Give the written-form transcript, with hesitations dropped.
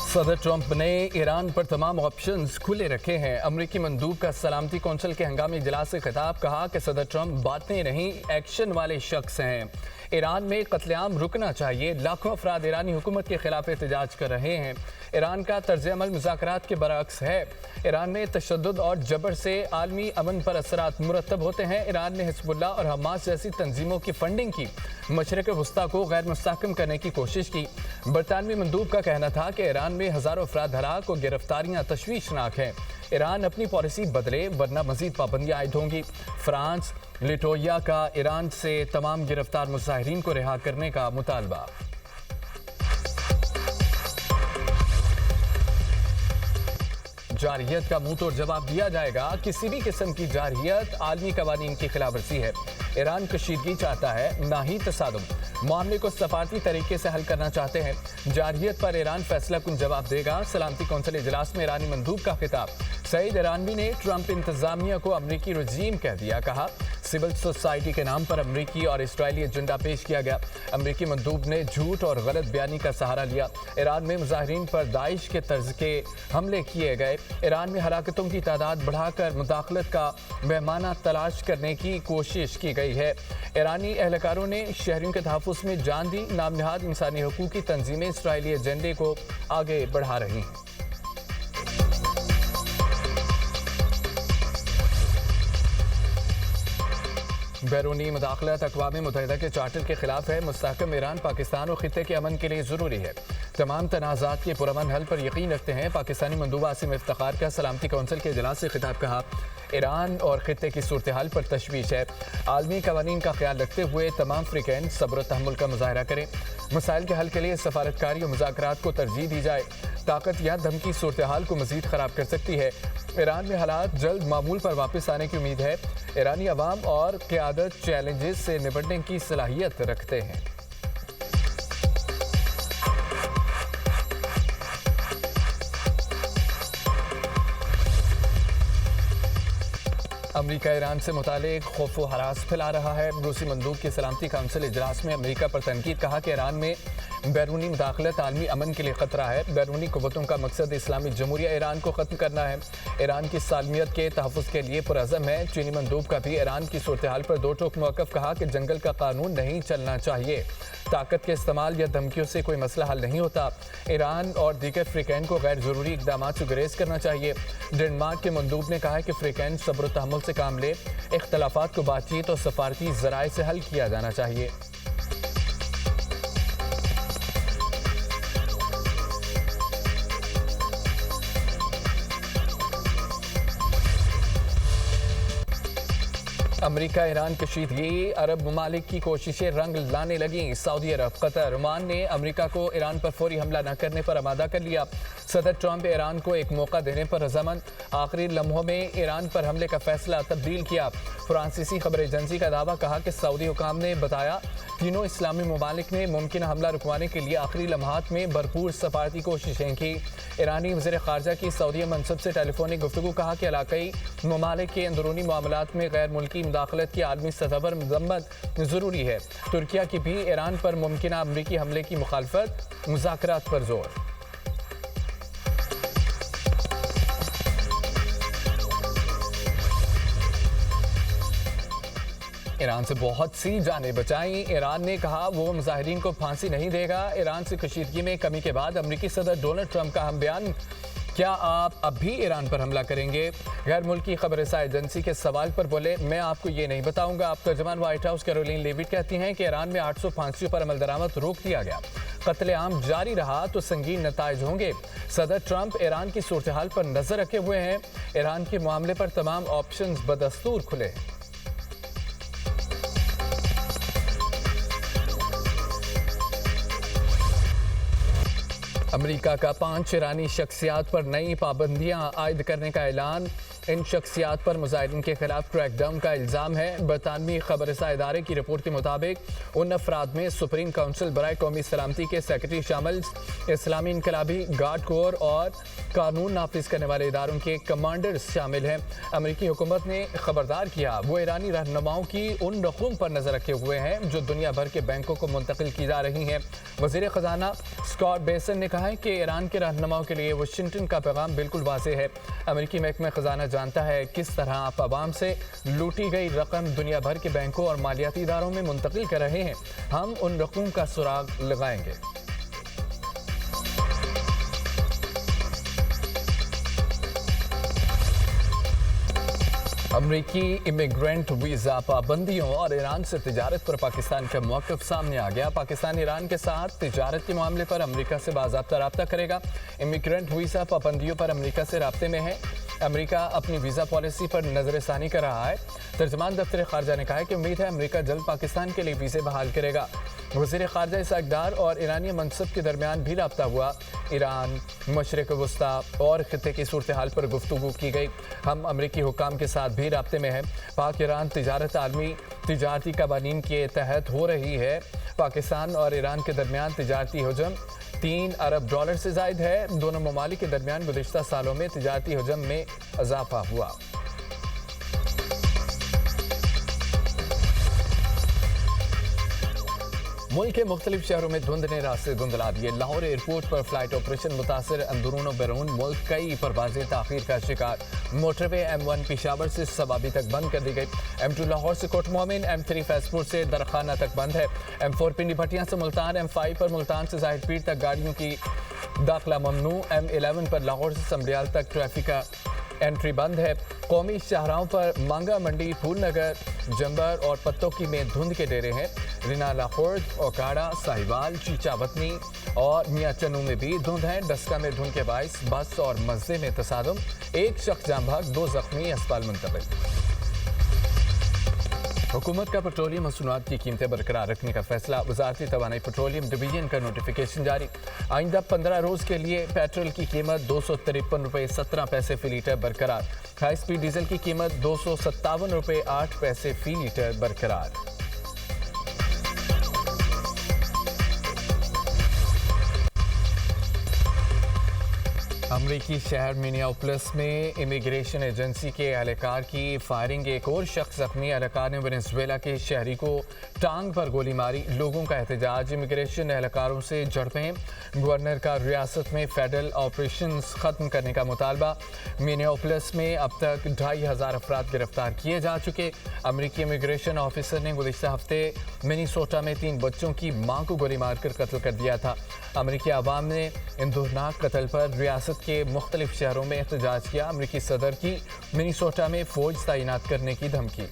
सदर ट्रंप ने ईरान पर तमाम ऑप्शंस खुले रखे हैं। अमरीकी मंदूब का सलामती कौंसिल के हंगामी इजलास से खिताब, कहा कि सदर ट्रंप बातें नहीं एक्शन वाले शख्स हैं। ईरान में कत्लेआम रुकना चाहिए। लाखों अफराद ईरानी हुकूमत के खिलाफ एहतजाज कर रहे हैं। ईरान का तर्ज अमल मुज़ाकरात के बरअक्स है। ईरान में तशद्दुद और जबर से आलमी अमन पर असरात मुरतब होते हैं। ईरान ने हिज़्बुल्लाह और हमास जैसी तंजीमों की फंडिंग की, मशरिक़ वस्ता को गैर मुस्तहकम करने की कोशिश की। बरतानवी मंदूब का कहना था कि ईरान में हज़ारों अफराद हलाक और गिरफ्तारियाँ तशवीशनाक हैं। ईरान अपनी पॉलिसी बदले वरना मज़ीद पाबंदियाँ आयद होंगी। फ्रांस लिटोया का ईरान से तमाम गिरफ्तार मुजाहिरीन को रिहा करने का मुतालबा। जारहियत का मुंह तोड़ जवाब दिया जाएगा। किसी भी किस्म की जारहियत आलमी कवानीन की खिलाफवर्जी है। ईरान कशीदगी चाहता है, ना ही तसादुम। मामले को सफारती तरीके से हल करना चाहते हैं। जारहियत पर ईरान फैसला कुन जवाब देगा। सलामती कौंसिल इजलास में ईरानी मंदूब का खिताब। सईद ईरानवी ने ट्रंप इंतजामिया को अमरीकी रजीम कह दिया। कहा, सिविल सोसाइटी के नाम पर अमरीकी और इसराइली एजेंडा पेश किया गया। अमरीकी मंदूब ने झूठ और गलत बयानी का सहारा लिया। ईरान में मुजाहिरीन पर दाइश के तर्ज के हमले किए गए। ईरान में हलाकतों की तादाद बढ़ाकर मुदाखलत का बहमाना तलाश करने की कोशिश की गई है। ईरानी एहलकारों ने शहरियों के तहफ़्फ़ुज़ में जान दी। नाम नहाद इंसानी हकूक़ की तंजीमें इसराइली एजेंडे को आगे बढ़ा रही हैं। बैरूनी मुदाखलत अक़वाम मुत्तहिदा के चार्टर के खिलाफ है। मुस्तहकम ईरान पाकिस्तान और खित्ते के अमन के लिए ज़रूरी है। तमाम तनाज़ात के पुरअमन हल पर यकीन रखते हैं। पाकिस्तानी मंदूब आसिम इफ्तिखार का सलामती कौंसिल के इजलास से खिताब। कहा, ईरान और खित्ते की सूरत हाल पर तशवीश है। आलमी कवानीन का ख्याल रखते हुए तमाम फ़रीक़ैन सब्र और तहम्मुल का मुज़ाहरा करें। मसाइल के हल के लिए सफारतकारी और मुज़ाकरात को तरजीह दी जाए। ताकत या धमकी सूरत हाल को मज़ीद ख़राब कर सकती है। ईरान में हालात जल्द मामूल पर वापस आने की उम्मीद है। ईरानी अवाम और क़यादत चैलेंजेस से निपटने की सलाहियत रखते हैं। अमरीका ईरान से मुतालिक खौफ व हरास फैला रहा है। रूसी मंदूब के सलामती काउंसिल इजलास में अमरीका पर तनकीद। कहा कि ईरान में बैरूनी मुदाखलत आलमी अमन के लिए खतरा है। बैरूनी क़ुव्वतों का मकसद इस्लामी जमहूरिया ईरान को ख़त्म करना है। ईरान की सालमियत के तहफ़्फ़ुज़ के लिए पुरअज़म है। चीनी मंदूब का भी ईरान की सूरत हाल पर दो टोक मौक़िफ़। कहा कि जंगल का कानून नहीं चलना चाहिए। ताकत के इस्तेमाल या धमकियों से कोई मसला हल नहीं होता। ईरान और दीगर फ़रीक़ैन को गैर ज़रूरी इक़दामात से गुरेज़ करना चाहिए। डेनमार्क के मंदूब ने कहा है कि फ़रीक़ैन सब्र और तहम्मुल से काम ले। इख्तलाफ़ात को बातचीत और सफारती ज़राए से हल किया जाना चाहिए। अमरीका ईरान कशीदगी, अरब ममालिक की कोशिशें रंग लाने लगी। सऊदी अरब, कतर, ओमान ने अमरीका को ईरान पर फौरी हमला न करने पर आमादा कर लिया। सदर ट्रंप ईरान को एक मौका देने पर रजामंद। आखिरी लम्हों में ईरान पर हमले का फैसला तब्दील किया। फ्रांसीसी खबर एजेंसी का दावा। कहा कि सऊदी हुकाम ने बताया, तीनों इस्लामी ममालिक ने मुमकिन हमला रुकवाने के लिए आखिरी लम्हात में भरपूर सफारती कोशिशें की। ईरानी वज़ीर ख़ारजा की सऊदी मनसब से टेलीफोनिक गुफ्तगू। कहा कि इलाक़ाई ममालिक के अंदरूनी मामलात में गैर मुल्की मुदाखलत की आलमी सतह पर मज़म्मत ज़रूरी है। तुर्किया की भी ईरान पर मुमकिन अमरीकी हमले की मुखालफत, मुज़ाकरात पर जोर। ईरान से बहुत सी जानें बचाई। ईरान ने कहा वो मुजाहिरीन को फांसी नहीं देगा। ईरान से कशीदगी में कमी के बाद अमरीकी सदर डोनाल्ड ट्रंप का हम बयान। क्या आप अब भी ईरान पर हमला करेंगे? गैर मुल्की खबरसां एजेंसी के सवाल पर बोले, मैं आपको ये नहीं बताऊंगा। अब तर्जमान व्हाइट हाउस कैरोलिन लेविट कहती हैं कि ईरान में 800 फांसियों पर अमल दरामद रोक दिया गया। कत्लेआम जारी रहा तो संगीन नताइज होंगे। सदर ट्रंप ईरान की सूरत हाल पर नजर रखे हुए हैं। ईरान के मामले पर तमाम ऑप्शन बदस्तूर खुले हैं। अमरीका का 5 ईरानी शख्सियात पर नई पाबंदियां आयद करने का ऐलान। ان شخصیات پر مظاہرین کے خلاف کریک ڈاؤن کا الزام ہے۔ برطانوی خبر رساں ادارے کی رپورٹ کے مطابق ان افراد میں سپریم کونسل برائے قومی سلامتی کے سیکرٹری شامل، اسلامی انقلابی گارڈ کور اور قانون نافذ کرنے والے اداروں کے کمانڈرز شامل ہیں۔ امریکی حکومت نے خبردار کیا وہ ایرانی رہنماؤں کی ان رقوم پر نظر رکھے ہوئے ہیں جو دنیا بھر کے بینکوں کو منتقل کی جا رہی ہیں۔ وزیر خزانہ اسکاٹ بیسن نے کہا ہے کہ ایران کے رہنماؤں کے لیے واشنگٹن کا پیغام بالکل واضح ہے۔ امریکی محکمہ خزانہ جانتا ہے کس طرح آپ عوام سے لوٹی گئی رقم دنیا بھر کے بینکوں اور مالیاتی اداروں میں منتقل کر رہے ہیں۔ ہم ان رقوم کا سراغ لگائیں گے۔ امریکی امیگرینٹ ویزا پابندیوں اور ایران سے تجارت پر پاکستان کا موقف سامنے آ گیا۔ پاکستان ایران کے ساتھ تجارت کے معاملے پر امریکہ سے باضابطہ رابطہ کرے گا۔ امیگرینٹ ویزا پابندیوں پر امریکہ سے رابطے میں ہے۔ امریکہ اپنی ویزا پالیسی پر نظر ثانی کر رہا ہے۔ ترجمان دفتر خارجہ نے کہا ہے کہ امید ہے امریکہ جلد پاکستان کے لیے ویزے بحال کرے گا۔ وزیر خارجہ اسحاق ڈار اور ایرانی منصب کے درمیان بھی رابطہ ہوا۔ ایران، مشرق وسطیٰ اور خطے کی صورتحال پر گفتگو کی گئی۔ ہم امریکی حکام کے ساتھ بھی رابطے میں ہیں۔ پاک ایران تجارت عالمی تجارتی قوانین کے تحت ہو رہی ہے۔ پاکستان اور ایران کے درمیان تجارتی حجم $3 ارب سے زائد ہے۔ دونوں ممالک کے درمیان گزشتہ سالوں میں تجارتی حجم میں اضافہ ہوا۔ ملک کے مختلف شہروں میں دھند نے راستے دھندلا دیے۔ لاہور ایئرپورٹ پر فلائٹ آپریشن متاثر، اندرون و بیرون ملک کئی پروازیں تاخیر کا شکار۔ موٹر وے M1 پشاور سے صوابی تک بند کر دی گئی۔ M2 لاہور سے کوٹ مومن، M3 فیضپور سے درخانہ تک بند ہے۔ M4 پنڈی بھٹیاں سے ملتان، M5 پر ملتان سے ظاہر پیر تک گاڑیوں کی داخلہ ممنوع۔ M11 پر لاہور سے سمبریال تک ٹریفک کا انٹری بند ہے۔ قومی شاہراہوں پر مانگا منڈی، پھول نگر، جمبر اور پتوکی میں دھند کے ڈیرے ہیں۔ رینالہ خورد، اوکاڑا، ساہیوال، چیچا وطنی اور میاں چنو میں بھی دھند ہے۔ ڈسکا میں دھند کے باعث بس اور مزے میں تصادم، ایک شخص جاں بحق، 2 زخمی اسپتال منتقل۔ حکومت کا پیٹرولیم مصنوعات کی قیمتیں برقرار رکھنے کا فیصلہ، وزارت توانائی پیٹرولیم ڈویژن کا نوٹیفیکیشن جاری۔ آئندہ 15 روز کے لیے پیٹرول کی قیمت $253.17 فی لیٹر برقرار۔ ہائی سپیڈ ڈیزل کی قیمت $257.08 فی لیٹر برقرار۔ امریکی شہر منیاپولس میں امیگریشن ایجنسی کے اہلکار کی فائرنگ، ایک اور شخص زخمی۔ اہلکار نے وینزویلا کے شہری کو ٹانگ پر گولی ماری۔ لوگوں کا احتجاج، امیگریشن اہلکاروں سے جھڑپیں، گورنر کا ریاست میں فیڈرل آپریشنز ختم کرنے کا مطالبہ۔ منیاپولس میں اب تک 2500 افراد گرفتار کیے جا چکے۔ امریکی امیگریشن آفیسر نے گزشتہ ہفتے منیسوٹا میں 3 بچوں کی ماں کو گولی مار کر قتل کر دیا تھا۔ امریکی عوام نے اندوہناک قتل پر ریاست کے مختلف شہروں میں احتجاج کیا۔ امریکی صدر کی منیسوٹا میں فوج تعینات کرنے کی دھمکی۔